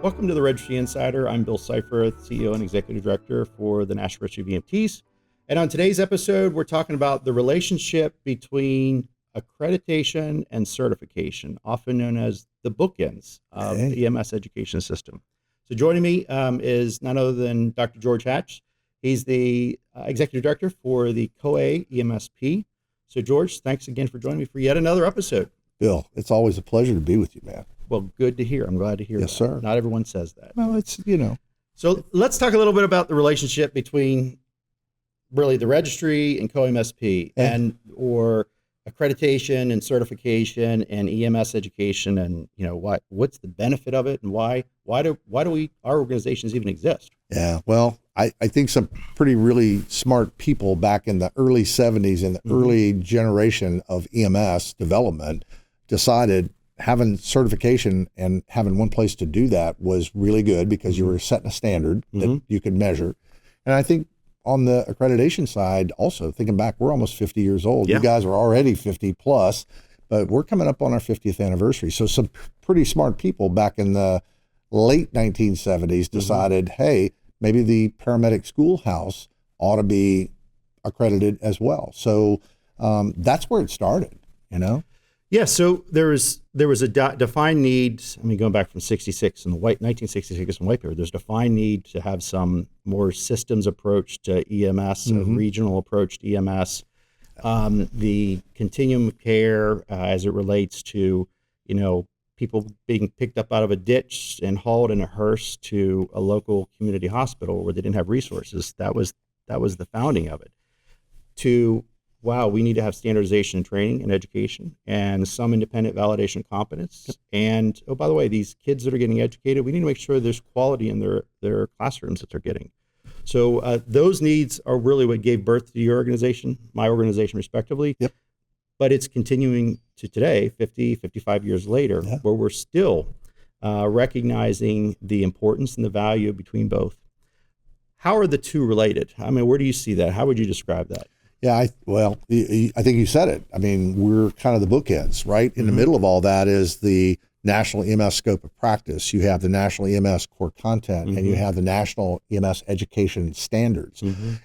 Welcome to the Registry Insider. I'm Bill Seifarth, CEO and Executive Director for the National Registry of EMTs. And on today's episode, we're talking about the relationship between accreditation and certification, often known as the bookends of the EMS education system. So joining me is none other than Dr. George Hatch. He's the Executive Director for the CoAEMSP. So George, thanks again for joining me for yet another episode. Bill, it's always a pleasure to be with you, man. Well, good to hear. I'm glad to hear that. Yes, sir. Not everyone says that. Well, it's, So let's talk a little bit about the relationship between really the registry and CoAEMSP or accreditation and certification and EMS education, and what's the benefit of it, and why do our organizations even exist? Yeah, well, I think some pretty really smart people back in the early 70s in the early generation of EMS development decided having certification and having one place to do that was really good because you were setting a standard that you could measure. And I think on the accreditation side, also thinking back, we're almost 50 years old. Yeah. You guys are already 50 plus, but we're coming up on our 50th anniversary. So some pretty smart people back in the late 1970s decided, hey, maybe the paramedic schoolhouse ought to be accredited as well. So that's where it started, Yeah, so there was a defined need. I mean, going back from 1966 in white paper, there's a defined need to have some more systems approach to EMS, a regional approach to EMS, the continuum of care as it relates to, people being picked up out of a ditch and hauled in a hearse to a local community hospital where they didn't have resources. That was the founding of it. Wow, we need to have standardization and training and education and some independent validation of competence. Yep. And, oh, by the way, these kids that are getting educated, we need to make sure there's quality in their classrooms that they're getting. So those needs are really what gave birth to your organization, my organization respectively. Yep. But it's continuing to today, 50, 55 years later, where we're still recognizing the importance and the value between both. How are the two related? I mean, where do you see that? How would you describe that? Yeah, I think you said it. I mean, we're kind of the bookends, right? In the middle of all that is the National EMS Scope of Practice. You have the National EMS Core Content, and you have the National EMS Education Standards.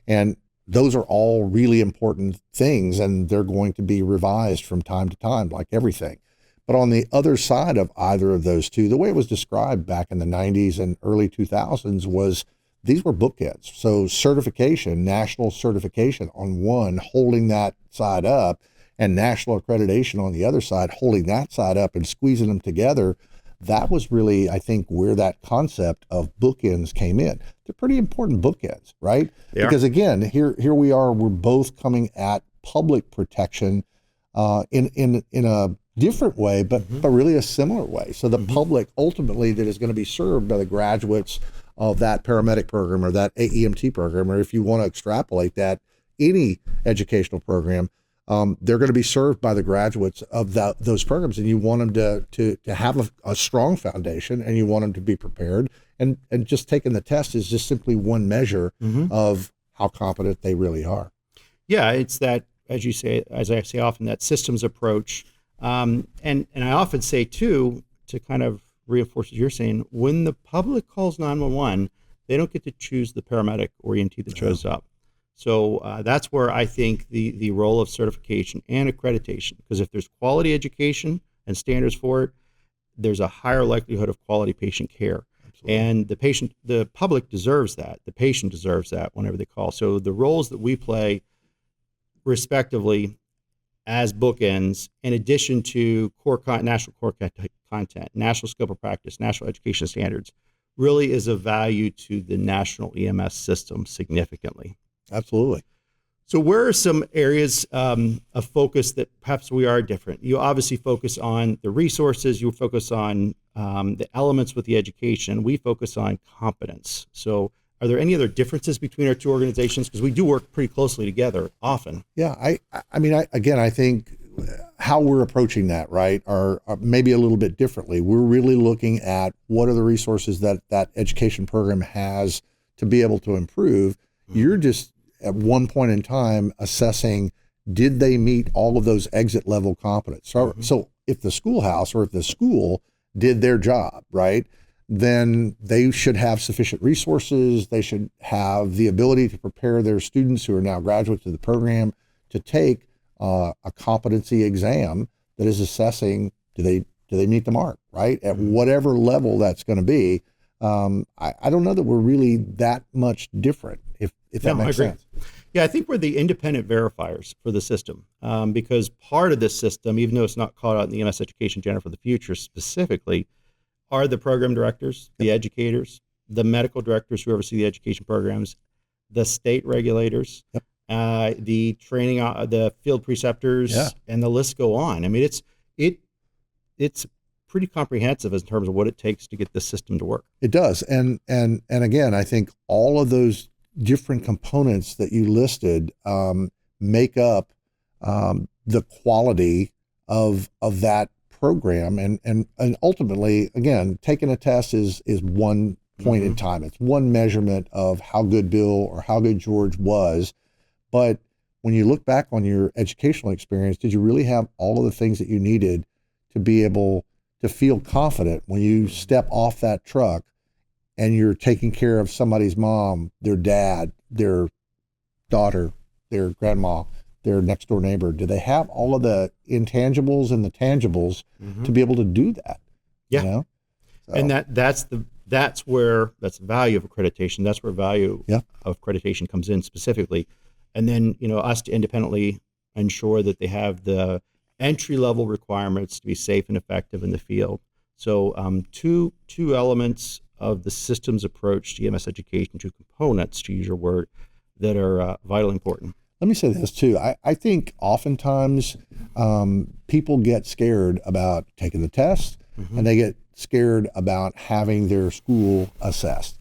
And those are all really important things, and they're going to be revised from time to time, like everything. But on the other side of either of those two, the way it was described back in the 90s and early 2000s was these were bookends. So certification, national certification on one, holding that side up, and national accreditation on the other side, holding that side up and squeezing them together. That was really, I think, where that concept of bookends came in. They're pretty important bookends, right? Because again, here we are, we're both coming at public protection in a different way, but really a similar way. So the public ultimately that is going to be served by the graduates of that paramedic program or that AEMT program, or if you want to extrapolate that, any educational program, they're going to be served by the graduates of those programs, and you want them to have a strong foundation, and you want them to be prepared, and just taking the test is just simply one measure of how competent they really are. Yeah, it's that, as I say often, that systems approach, and I often say too, to kind of reinforce what you're saying, when the public calls 911, they don't get to choose the paramedic or EMT that shows up. So that's where I think the role of certification and accreditation, because if there's quality education and standards for it, there's a higher likelihood of quality patient care. Absolutely. And the public deserves that. The patient deserves that whenever they call. So the roles that we play respectively as bookends, in addition to national core content, national scope of practice, national education standards, really is of value to the national EMS system significantly. Absolutely. So where are some areas of focus that perhaps we are different? You obviously focus on the resources, you focus on the elements with the education, we focus on competence. So are there any other differences between our two organizations? Because we do work pretty closely together often. Yeah, I think how we're approaching that, right, are maybe a little bit differently. We're really looking at what are the resources that education program has to be able to improve. You're just at one point in time assessing, did they meet all of those exit level competence? So if the schoolhouse or if the school did their job, right, then they should have sufficient resources. They should have the ability to prepare their students who are now graduates of the program to take a competency exam that is assessing, do they meet the mark, right? At whatever level that's going to be. I don't know that we're really that much different, if that makes sense. Yeah, I think we're the independent verifiers for the system, because part of this system, even though it's not called out in the EMS Education Agenda for the Future specifically, are the program directors, the educators, the medical directors who oversee the education programs, the state regulators, the training, the field preceptors, and the list go on. I mean, it's pretty comprehensive in terms of what it takes to get this system to work. It does, and again, I think all of those different components that you listed make up the quality of that program, and ultimately, again, taking a test is one point in time. It's one measurement of how good Bill or how good George was. But when you look back on your educational experience, did you really have all of the things that you needed to be able to feel confident when you step off that truck and you're taking care of somebody's mom, their dad, their daughter, their grandma, their next door neighbor? Do they have all of the intangibles and the tangibles to be able to do that? Yeah. You know? So. And that's the value of accreditation. That's where value of accreditation comes in specifically. And then, us to independently ensure that they have the entry level requirements to be safe and effective in the field. So two elements of the systems approach to EMS education, two components, to use your word, that are vitally important. Let me say this too. I think oftentimes people get scared about taking the test, and they get scared about having their school assessed.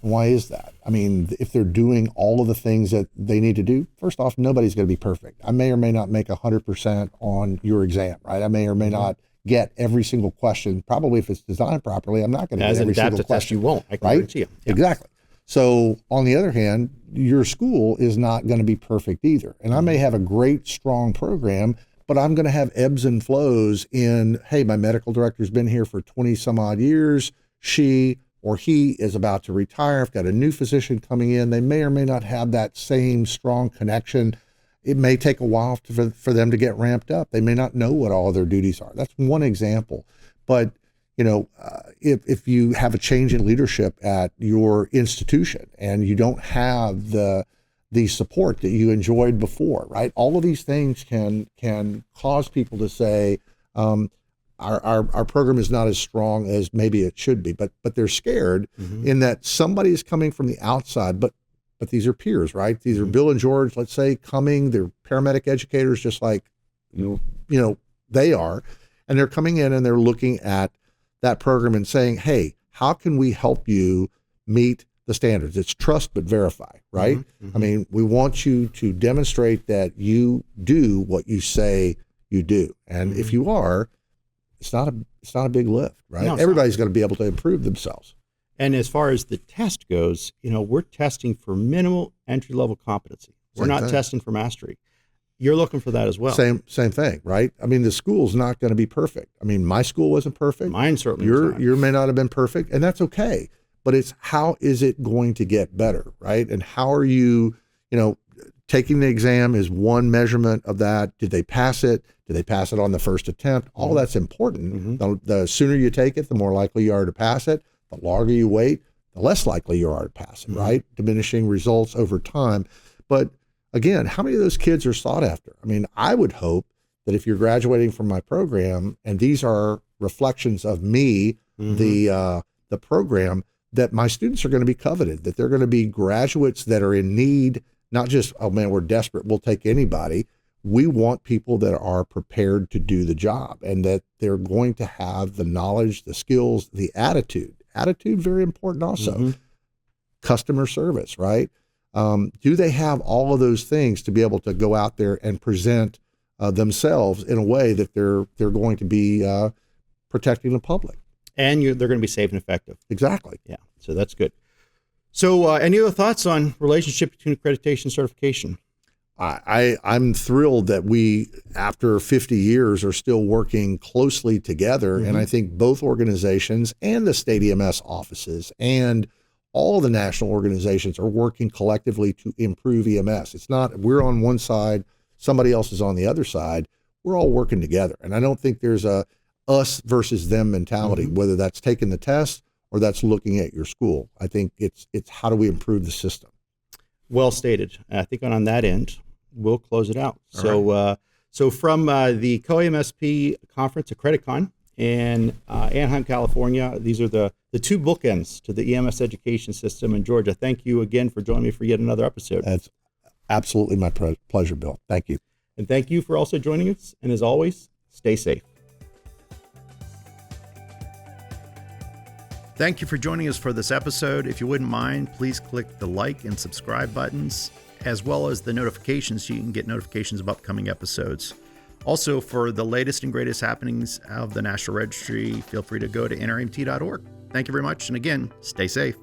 Why is that? I mean, if they're doing all of the things that they need to do, first off, nobody's going to be perfect. I may or may not make 100% on your exam, right? I may or may not get every single question. Probably if it's designed properly, I'm not going to get every single question. Test you won't, I can guarantee you. Yeah. Exactly. So on the other hand, your school is not going to be perfect either. And I may have a great, strong program, but I'm going to have ebbs and flows in, hey, my medical director's been here for 20 some odd years. She or he is about to retire. I've got a new physician coming in. They may or may not have that same strong connection. It may take a while for them to get ramped up. They may not know what all of their duties are. That's one example. But if you have a change in leadership at your institution and you don't have the support that you enjoyed before, right? All of these things can cause people to say, our program is not as strong as maybe it should be, but they're scared in that somebody is coming from the outside, but these are peers, right? These are Bill and George, let's say, coming, they're paramedic educators just like they are, and they're coming in and they're looking at that program and saying, hey, how can we help you meet the standards? It's trust but verify, right? I mean, we want you to demonstrate that you do what you say you do. And if you are, it's not a big lift, right? No, everybody's going to be able to improve themselves. And as far as the test goes, we're testing for minimal entry-level competency. We're not testing for mastery. You're looking for that as well. Same thing, right? I mean, the school's not going to be perfect. I mean, my school wasn't perfect. Mine certainly was not. Yours may not have been perfect, and that's okay. But it's how is it going to get better, right? And how are you, taking the exam is one measurement of that. Did they pass it? Did they pass it on the first attempt? All that's important. The sooner you take it, the more likely you are to pass it. The longer you wait, the less likely you are to pass it, right? Diminishing results over time. But again, how many of those kids are sought after? I mean, I would hope that if you're graduating from my program, and these are reflections of me, the program, that my students are going to be coveted, that they're going to be graduates that are in need, not just, oh man, we're desperate, we'll take anybody. We want people that are prepared to do the job and that they're going to have the knowledge, the skills, the attitude. Attitude, very important also. Customer service, right? Do they have all of those things to be able to go out there and present themselves in a way that they're going to be protecting the public? And they're going to be safe and effective. Exactly. Yeah, so that's good. So any other thoughts on relationship between accreditation and certification? I'm thrilled that we, after 50 years, are still working closely together. And I think both organizations and the state EMS offices and all the national organizations are working collectively to improve EMS. It's not we're on one side, somebody else is on the other side. We're all working together. And I don't think there's a us versus them mentality, whether that's taking the test or that's looking at your school. I think it's how do we improve the system? Well stated. I think on that end, we'll close it out. So from the CoAEMSP conference, Accreditation, in Anaheim, California, these are the two bookends to the EMS education system. And Georgia, thank you again for joining me for yet another episode. That's absolutely my pleasure, Bill. Thank you. And thank you for also joining us. And as always, stay safe. Thank you for joining us for this episode. If you wouldn't mind, please click the like and subscribe buttons, as well as the notifications so you can get notifications of upcoming episodes. Also, for the latest and greatest happenings of the National Registry, feel free to go to nremt.org. Thank you very much. And again, stay safe.